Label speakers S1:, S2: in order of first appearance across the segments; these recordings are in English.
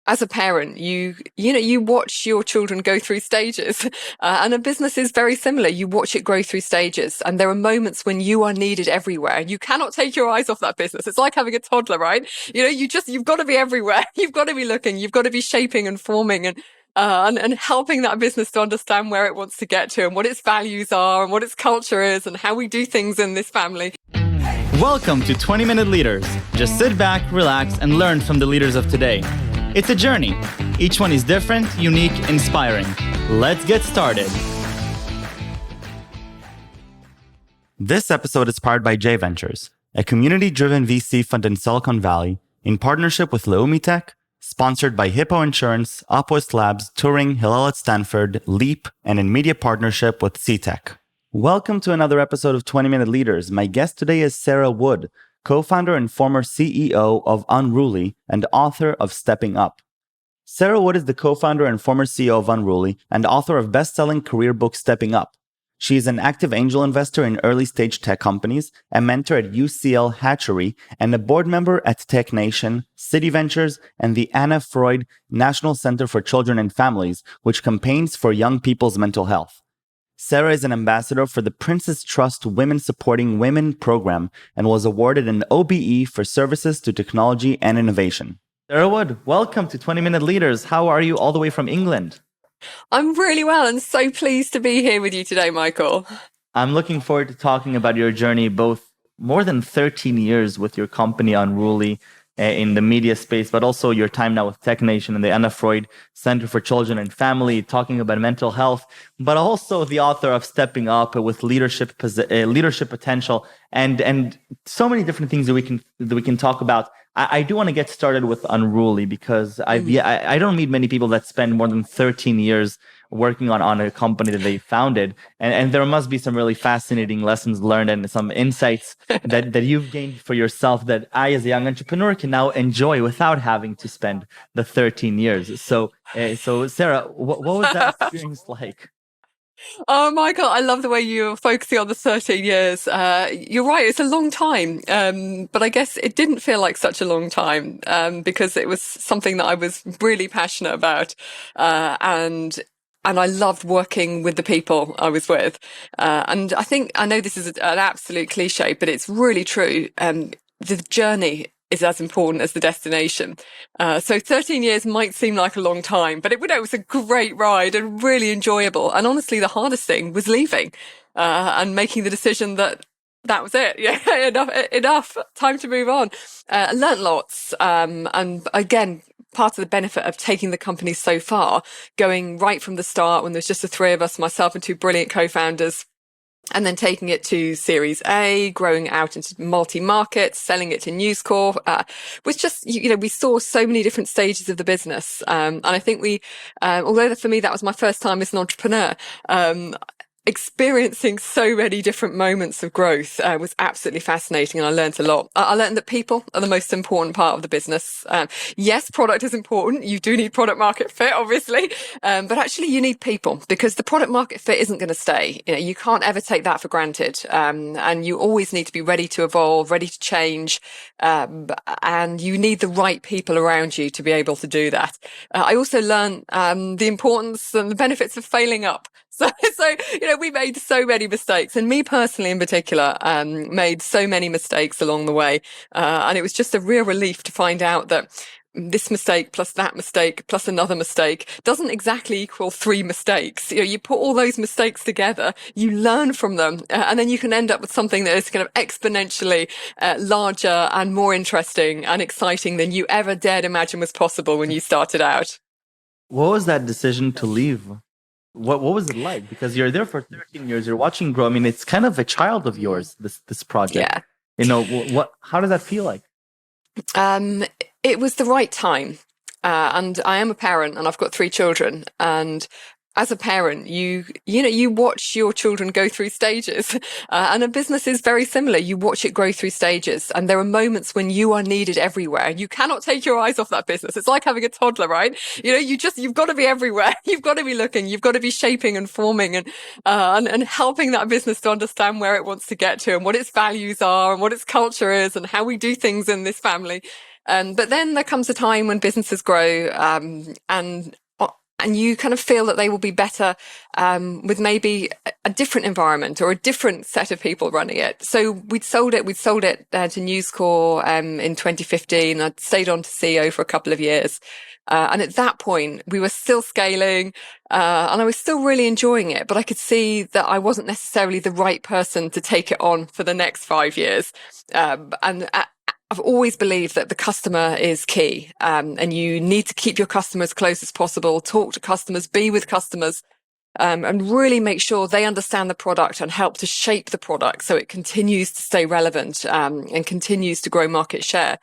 S1: as a parent, you watch your children go through stages, and a business is very similar. You watch it grow through stages, and there are moments when you are needed everywhere. You cannot take your eyes off that business. It's like having a toddler, right? You've got to be everywhere. You've got to be looking. You've got to be shaping and forming and helping that business to understand where it wants to get to and what its values are and what its culture is and how we do things in this family.
S2: Welcome to 20-Minute Leaders. Just sit back, relax, and learn from the leaders of today. It's a journey. Each one is different, unique, inspiring. Let's get started. This episode is powered by J Ventures, a community-driven VC fund in Silicon Valley, in partnership with Leumi Tech, sponsored by Hippo Insurance, Upwest Labs, Turing, Hillel at Stanford, Leap, and in media partnership with CTech. Welcome to another episode of 20-Minute Leaders. My guest today is Sarah Wood, co-founder and former CEO of Unruly and author of Stepping Up. Sarah Wood is the co-founder and former CEO of Unruly and author of best-selling career book Stepping Up. She is an active angel investor in early-stage tech companies, a mentor at UCL Hatchery, and a board member at Tech Nation, City Ventures, and the Anna Freud National Centre for Children and Families, which campaigns for young people's mental health. Sarah is an ambassador for the Princess Trust Women Supporting Women program and was awarded an OBE for services to technology and innovation. Sarah Wood, welcome to 20-Minute Leaders. How are you all the way from England?
S1: I'm really well and so pleased to be here with you today, Michael.
S2: I'm looking forward to talking about your journey, both more than 13 years with your company Unruly in the media space, but also your time now with Tech Nation and the Anna Freud Center for Children and Family, talking about mental health, but also the author of Stepping Up with leadership potential, and so many different things that we can talk about. I do want to get started with Unruly because I don't meet many people that spend more than 13 years working on a company that they founded. And there must be some really fascinating lessons learned and some insights that you've gained for yourself that I, as a young entrepreneur, can now enjoy without having to spend the 13 years. So Sarah, what was that experience like?
S1: Oh, Michael, I love the way you're focusing on the 13 years. You're right, it's a long time. But I guess it didn't feel like such a long time because it was something that I was really passionate about. And I loved working with the people I was with. And I know this is an absolute cliche, but it's really true. The journey is as important as the destination. So 13 years might seem like a long time, but it was a great ride and really enjoyable. And honestly, the hardest thing was leaving and making the decision that was it. Yeah, enough, time to move on. I learned lots. And again, part of the benefit of taking the company so far, going right from the start when there's just the three of us, myself and two brilliant co-founders, and then taking it to Series A, growing out into multi-markets, selling it to News Corp, was just, we saw so many different stages of the business. And I think although for me that was my first time as an entrepreneur, experiencing so many different moments of growth was absolutely fascinating, and I learned a lot. I learned that people are the most important part of the business. Yes, product is important. You do need product market fit, obviously, but actually you need people because the product market fit isn't going to stay. You can't ever take that for granted, and you always need to be ready to evolve, ready to change, and you need the right people around you to be able to do that. I also learned the importance and the benefits of failing up. So, we made so many mistakes, and me personally in particular, made so many mistakes along the way. And it was just a real relief to find out that this mistake plus that mistake plus another mistake doesn't exactly equal 3 mistakes. You put all those mistakes together, you learn from them, and then you can end up with something that is kind of exponentially larger and more interesting and exciting than you ever dared imagine was possible when you started out.
S2: What was that decision to leave? What was it like? Because you're there for 13 years, you're watching grow. I mean, it's kind of a child of yours, this project.
S1: Yeah.
S2: How does that feel like?
S1: It was the right time. And I am a parent and I've got 3 children, and as a parent, you watch your children go through stages, and a business is very similar. You watch it grow through stages, and there are moments when you are needed everywhere. You cannot take your eyes off that business. It's like having a toddler, right? You've got to be everywhere. You've got to be looking. You've got to be shaping and forming and helping that business to understand where it wants to get to and what its values are and what its culture is and how we do things in this family. But then there comes a time when businesses grow, and you kind of feel that they will be better with maybe a different environment or a different set of people running it. So we'd sold it to News Corp in 2015. I'd stayed on to CEO for a couple of years. And at that point, we were still scaling, and I was still really enjoying it, but I could see that I wasn't necessarily the right person to take it on for the next 5 years. And I've always believed that the customer is key, and you need to keep your customers as close as possible, talk to customers, be with customers, and really make sure they understand the product and help to shape the product so it continues to stay relevant, and continues to grow market share.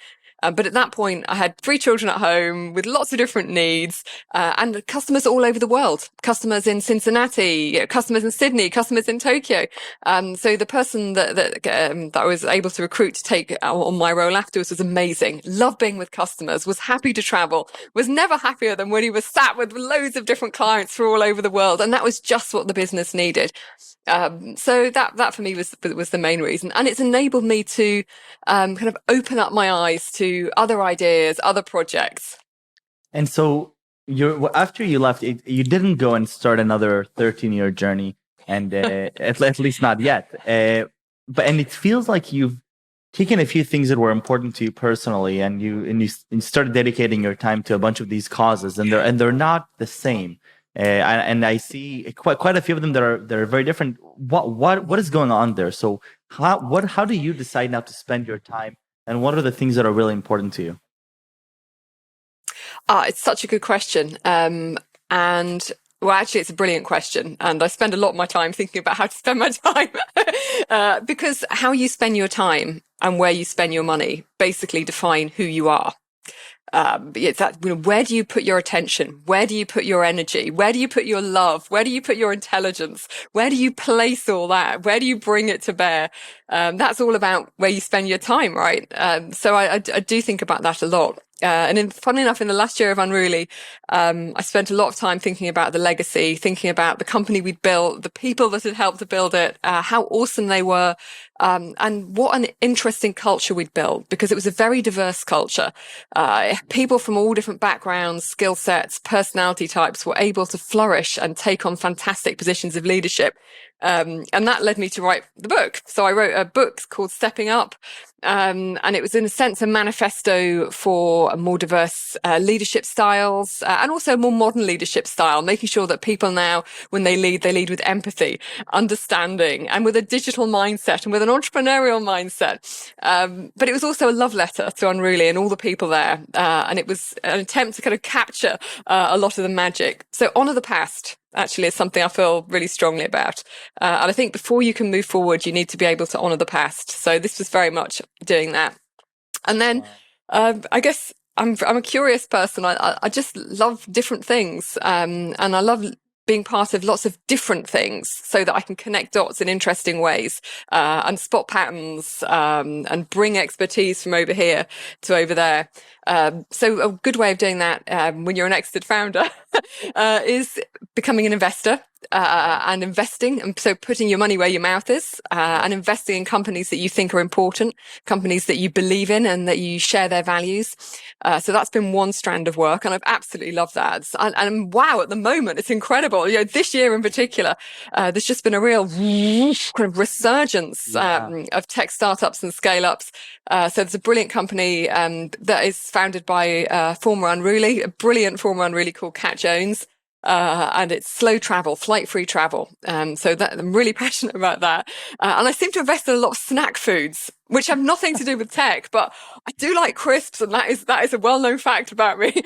S1: But at that point, I had 3 children at home with lots of different needs, and customers all over the world, customers in Cincinnati, customers in Sydney, customers in Tokyo. So the person that I was able to recruit to take on my role afterwards was amazing. Loved being with customers, was happy to travel, was never happier than when he was sat with loads of different clients from all over the world. And that was just what the business needed. So that for me was the main reason, and it's enabled me to kind of open up my eyes to other ideas, other projects.
S2: And so after you left, you didn't go and start another 13-year journey, and at least not yet. And it feels like you've taken a few things that were important to you personally, and you started dedicating your time to a bunch of these causes, and they're not the same. And I see quite a few of them that are very different. What is going on there? So how do you decide now to spend your time, and what are the things that are really important to you?
S1: It's such a good question. And well, actually, it's a brilliant question. And I spend a lot of my time thinking about how to spend my time, because how you spend your time and where you spend your money basically define who you are. It's that, where do you put your attention? Where do you put your energy? Where do you put your love? Where do you put your intelligence? Where do you place all that? Where do you bring it to bear? That's all about where you spend your time, right? So I do think about that a lot. Funnily enough, in the last year of Unruly, I spent a lot of time thinking about the legacy, thinking about the company we'd built, the people that had helped to build it, how awesome they were, and what an interesting culture we'd built, because it was a very diverse culture. People from all different backgrounds, skill sets, personality types were able to flourish and take on fantastic positions of leadership. And that led me to write the book. So I wrote a book called Stepping Up. And it was in a sense a manifesto for more diverse leadership styles, and also a more modern leadership style, making sure that people now, when they lead with empathy, understanding, and with a digital mindset and with an entrepreneurial mindset. But it was also a love letter to Unruly and all the people there. And it was an attempt to kind of capture a lot of the magic. So honor the past. Actually, is something I feel really strongly about. And I think before you can move forward, you need to be able to honor the past. So this was very much doing that. And then I guess I'm a curious person. I just love different things. And I love being part of lots of different things so that I can connect dots in interesting ways, and spot patterns, and bring expertise from over here to over there. So a good way of doing that, when you're an exited founder, is becoming an investor, and investing. And so putting your money where your mouth is, and investing in companies that you think are important, companies that you believe in and that you share their values. So that's been one strand of work, and I've absolutely loved that. And wow, at the moment, it's incredible. This year in particular, there's just been a real kind of resurgence of tech startups and scale-ups. So there's a brilliant company that is founded by a brilliant former Unruly called Kat Jones. And it's slow travel, flight-free travel. So that I'm really passionate about that. And I seem to invest in a lot of snack foods, which have nothing to do with tech, but I do like crisps, and that is a well-known fact about me.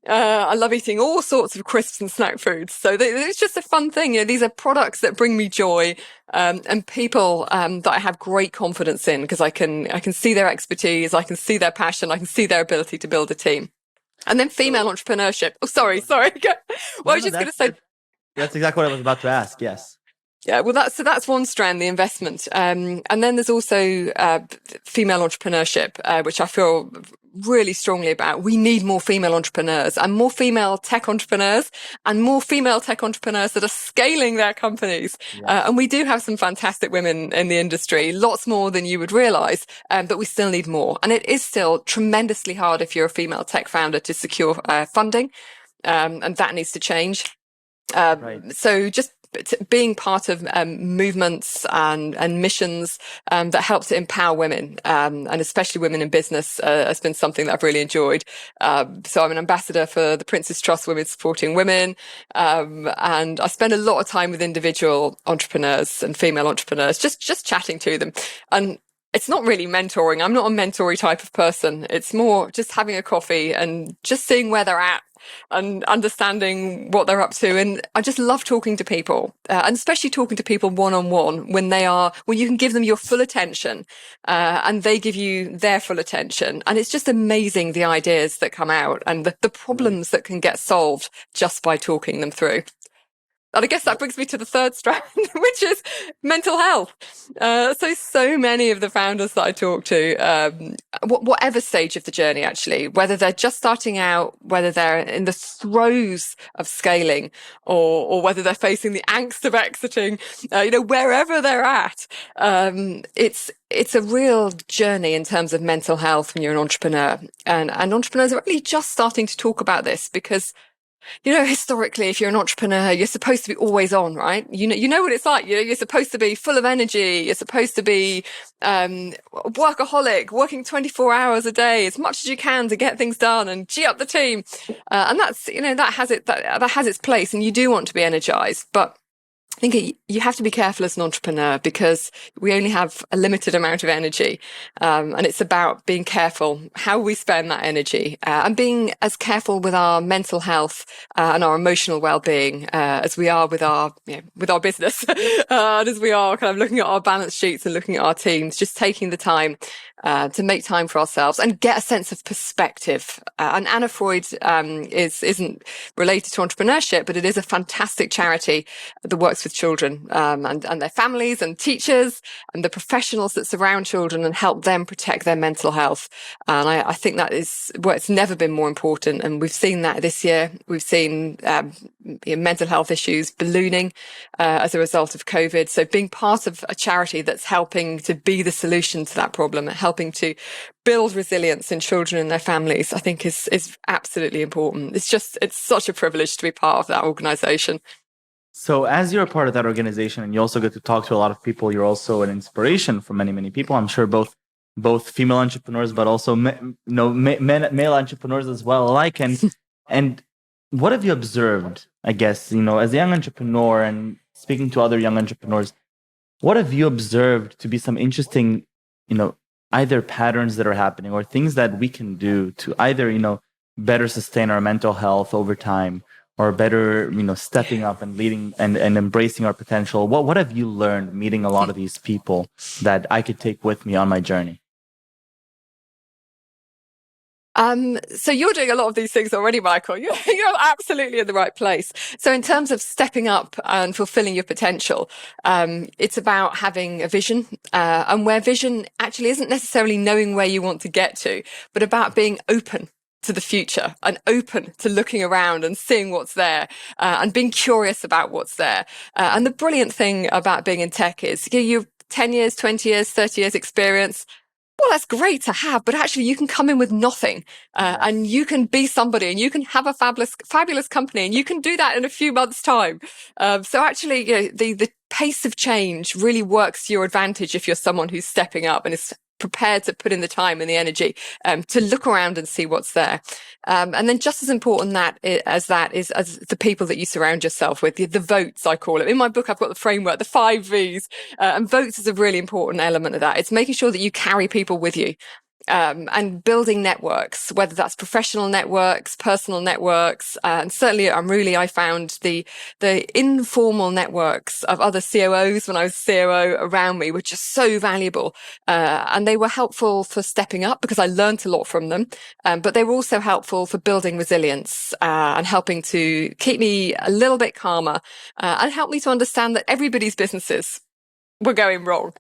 S1: I love eating all sorts of crisps and snack foods. So it's just a fun thing. These are products that bring me joy, and people that I have great confidence in, because I can see their expertise, I can see their passion, I can see their ability to build a team. And then female entrepreneurship. Oh, sorry. Well, I was just going to say.
S2: That's exactly what I was about to ask. Yes.
S1: Yeah, well, that's one strand, the investment. And then there's also female entrepreneurship, which I feel really strongly about we need more female entrepreneurs and more female tech entrepreneurs and more female tech entrepreneurs that are scaling their companies. And we do have some fantastic women in the industry, lots more than you would realize, but we still need more. And it is still tremendously hard if you're a female tech founder to secure funding, and that needs to change. So just being part of movements and missions that help to empower women, and especially women in business, has been something that I've really enjoyed. So I'm an ambassador for the Prince's Trust Women Supporting Women, and I spend a lot of time with individual entrepreneurs and female entrepreneurs, just chatting to them. And it's not really mentoring. I'm not a mentory type of person. It's more just having a coffee and just seeing where they're at and understanding what they're up to. And I just love talking to people, and especially talking to people one-on-one when you can give them your full attention, and they give you their full attention. And it's just amazing the ideas that come out and the problems that can get solved just by talking them through. And I guess that brings me to the third strand, which is mental health. So many of the founders that I talk to, whatever stage of the journey, actually, whether they're just starting out, whether they're in the throes of scaling, or whether they're facing the angst of exiting, wherever they're at, it's a real journey in terms of mental health when you're an entrepreneur. And entrepreneurs are really just starting to talk about this because, historically, if you're an entrepreneur, you're supposed to be always on, right? You know what it's like. You're supposed to be full of energy. You're supposed to be workaholic, working 24 hours a day, as much as you can to get things done and G up the team. And that's, that has its place, and you do want to be energized, but I think you have to be careful as an entrepreneur because we only have a limited amount of energy. And it's about being careful how we spend that energy, and being as careful with our mental health and our emotional well-being as we are with our business, and as we are kind of looking at our balance sheets and looking at our teams, just taking the time to make time for ourselves and get a sense of perspective. And Anna Freud isn't related to entrepreneurship, but it is a fantastic charity that works with children and their families and teachers and the professionals that surround children and help them protect their mental health. And I think that is it's never been more important. And we've seen that this year. We've seen mental health issues ballooning as a result of COVID. So being part of a charity that's helping to be the solution to that problem, helping to build resilience in children and their families, I think is absolutely important. It's such a privilege to be part of that organization.
S2: So as you're a part of that organization and you also get to talk to a lot of people, you're also an inspiration for many, many people. I'm sure both female entrepreneurs, but also male entrepreneurs as well alike. And what have you observed, I guess, as a young entrepreneur and speaking to other young entrepreneurs, what have you observed to be some interesting, either patterns that are happening or things that we can do to either, better sustain our mental health over time, or better, stepping up and leading and embracing our potential? What have you learned meeting a lot of these people that I could take with me on my journey?
S1: So you're doing a lot of these things already, Michael. You're absolutely in the right place. So in terms of stepping up and fulfilling your potential, it's about having a vision, and where vision actually isn't necessarily knowing where you want to get to, but about being open to the future and open to looking around and seeing what's there, and being curious about what's there. And the brilliant thing about being in tech is you've 10 years, 20 years, 30 years experience. Well, that's great to have, but actually you can come in with nothing, and you can be somebody and you can have a fabulous company, and you can do that in a few months' time. So actually, the pace of change really works to your advantage if you're someone who's stepping up and is prepared to put in the time and the energy to look around and see what's there. And then just as important as the people that you surround yourself with, the votes, I call it. In my book, I've got the framework, the 5 Vs, and votes is a really important element of that. It's making sure that you carry people with you. And building networks, whether that's professional networks, personal networks, and certainly at Unruly, I found the informal networks of other COOs when I was COO around me were just so valuable, and they were helpful for stepping up because I learned a lot from them, but they were also helpful for building resilience and helping to keep me a little bit calmer, and help me to understand that everybody's businesses were going wrong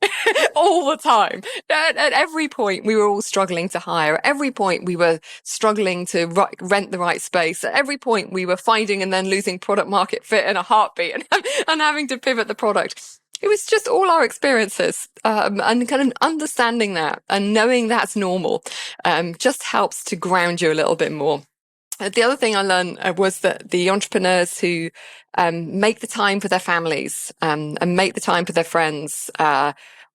S1: all the time. At every point, we were all struggling to hire. At every point, we were struggling to rent the right space. At every point, we were finding and then losing product market fit in a heartbeat and having to pivot the product. It was just all our experiences, and kind of understanding that and knowing that's normal, just helps to ground you a little bit more. The other thing I learned was that the entrepreneurs who make the time for their families and make the time for their friends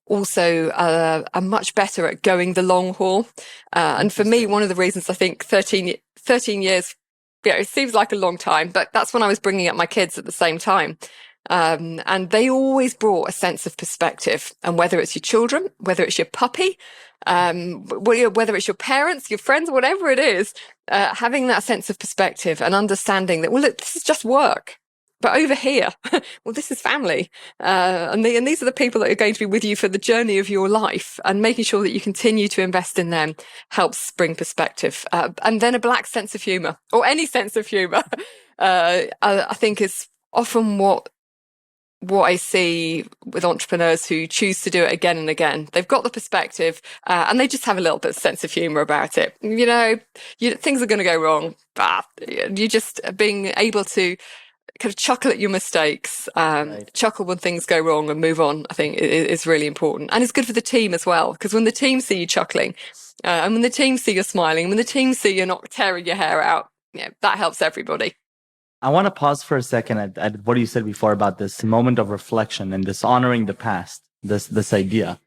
S1: also are much better at going the long haul. And for me, one of the reasons I think 13 years, it seems like a long time, but that's when I was bringing up my kids at the same time. And they always brought a sense of perspective. And whether it's your children, whether it's your puppy, whether it's your parents, your friends, whatever it is, having that sense of perspective and understanding that, well, look, this is just work. But over here, well, this is family. And these are the people that are going to be with you for the journey of your life, and making sure that you continue to invest in them helps bring perspective. And then a black sense of humor, or any sense of humor, I think is often what I see with entrepreneurs who choose to do it again and again. They've got the perspective, and they just have a little bit of sense of humor about it. Things are going to go wrong, but you just being able to kind of chuckle at your mistakes, right. Chuckle when things go wrong and move on, I think is really important. And it's good for the team as well, because when the team see you chuckling, and when the team see you smiling, when the team see you're not tearing your hair out, that helps everybody.
S2: I want to pause for a second at what you said before about this moment of reflection and this honoring the past, this idea.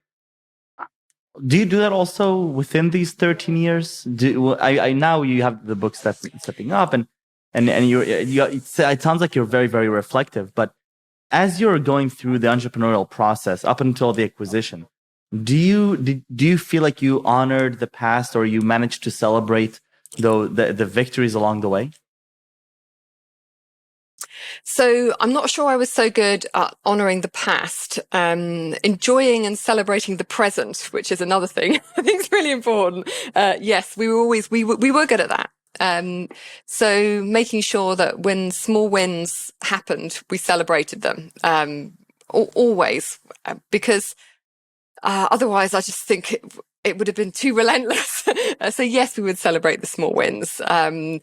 S2: Do you do that also within these 13 years? I now you have the book stepping up, and it sounds like you're very, very reflective. But as you're going through the entrepreneurial process up until the acquisition, do you feel like you honored the past, or you managed to celebrate the victories along the way?
S1: So I'm not sure I was so good at honouring the past, enjoying and celebrating the present, which is another thing I think is really important. Yes, we were good at that. So making sure that when small wins happened, we celebrated them, always, because otherwise I just think it would have been too relentless. So yes, we would celebrate the small wins. And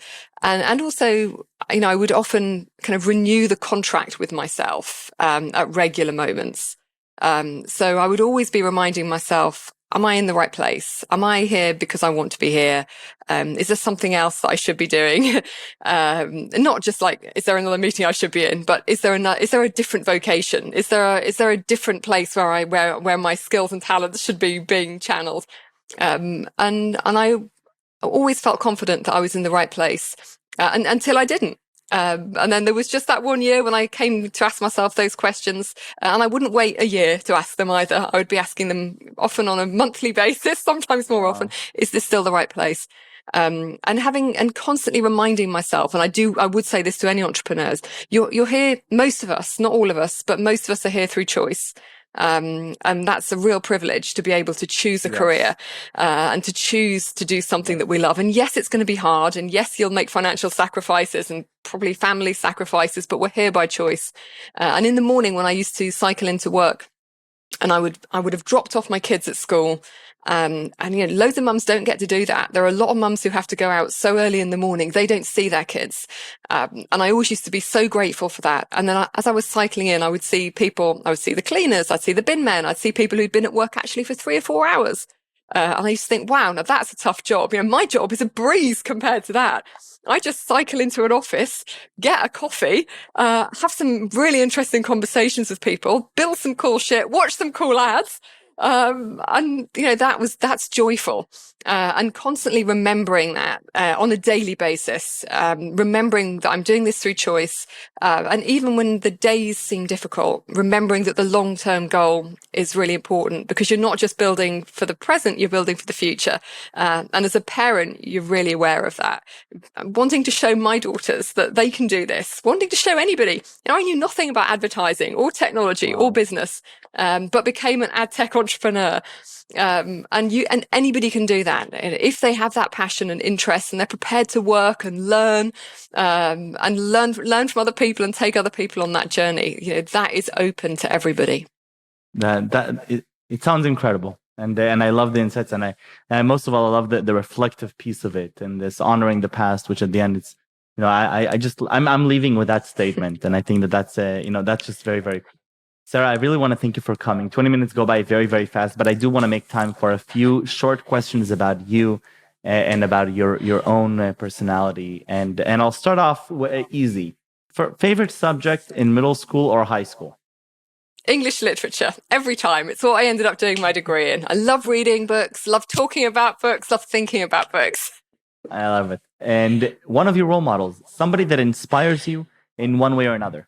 S1: also, I would often kind of renew the contract with myself, at regular moments. So I would always be reminding myself, am I in the right place? Am I here because I want to be here? Is there something else that I should be doing? Not just like, is there another meeting I should be in, but is there a different vocation? Is there a different place where my skills and talents should be being channeled? And I always felt confident that I was in the right place, until I didn't. And then there was just that one year when I came to ask myself those questions, and I wouldn't wait a year to ask them either. I would be asking them often on a monthly basis, sometimes more often. Is this still the right place? And constantly reminding myself, and I would say this to any entrepreneurs, you're here, most of us, not all of us, but most of us are here through choice. And that's a real privilege to be able to choose a career, and to choose to do something that we love. And yes, it's going to be hard. And yes, you'll make financial sacrifices and probably family sacrifices, but we're here by choice. And in the morning when I used to cycle into work, and I would have dropped off my kids at school. And loads of mums don't get to do that. There are a lot of mums who have to go out so early in the morning, they don't see their kids. And I always used to be so grateful for that. And then as I was cycling in, I would see the cleaners, I'd see the bin men, I'd see people who'd been at work actually for 3 or 4 hours. And I used to think, wow, now that's a tough job. My job is a breeze compared to that. I just cycle into an office, get a coffee, have some really interesting conversations with people, build some cool shit, watch some cool ads. And that's joyful. And constantly remembering that, on a daily basis, remembering that I'm doing this through choice. And even when the days seem difficult, remembering that the long-term goal is really important, because you're not just building for the present, you're building for the future. And as a parent, you're really aware of that. Wanting to show my daughters that they can do this, wanting to show anybody. I knew nothing about advertising or technology or business, but became an ad tech entrepreneur. And anybody can do that if they have that passion and interest, and they're prepared to work and learn from other people and take other people on that journey. That is open to everybody.
S2: It sounds incredible, and I love the insights, and most of all, I love the reflective piece of it, and this honoring the past, which at the end, it's I'm leaving with that statement, and I think that's that's just very, very. Sarah, I really want to thank you for coming. 20 minutes go by very, very fast, but I do want to make time for a few short questions about you and about your own personality, and I'll start off easy. For favorite subject in middle school or high school?
S1: English literature, every time. It's what I ended up doing my degree in. I love reading books, love talking about books, love thinking about books.
S2: I love it. And one of your role models, somebody that inspires you in one way or another.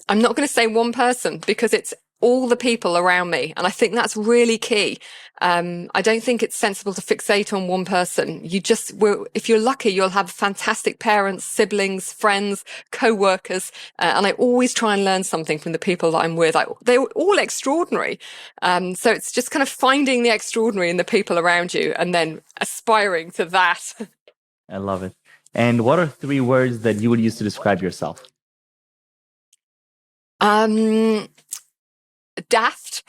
S1: I'm not going to say one person because it's all the people around me. And I think that's really key. I don't think it's sensible to fixate on one person. If you're lucky, you'll have fantastic parents, siblings, friends, co-workers. And I always try and learn something from the people that I'm with. They're all extraordinary. So it's just kind of finding the extraordinary in the people around you and then aspiring to that.
S2: I love it. And what are 3 words that you would use to describe yourself?
S1: Daft,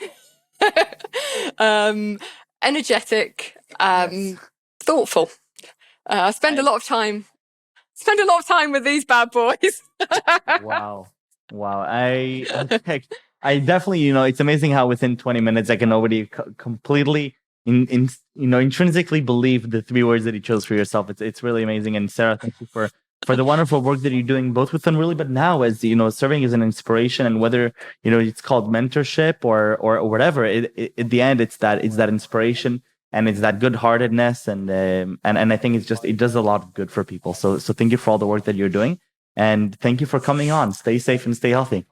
S1: energetic,
S2: Yes.
S1: thoughtful. I spend a lot of time with these bad boys.
S2: Wow. Wow. I definitely, it's amazing how within 20 minutes I can already completely intrinsically believe the 3 words that you chose for yourself. It's really amazing. And Sarah, thank you for the wonderful work that you're doing, both with Unruly, but now as serving as an inspiration, and whether it's called mentorship or whatever. At the end, it's that inspiration, and it's that good-heartedness, and I think it does a lot of good for people. So thank you for all the work that you're doing, and thank you for coming on. Stay safe and stay healthy.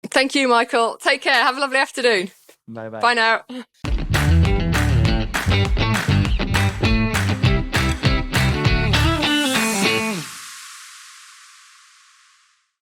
S1: Thank you, Michael. Take care. Have a lovely afternoon.
S2: Bye bye.
S1: Bye now.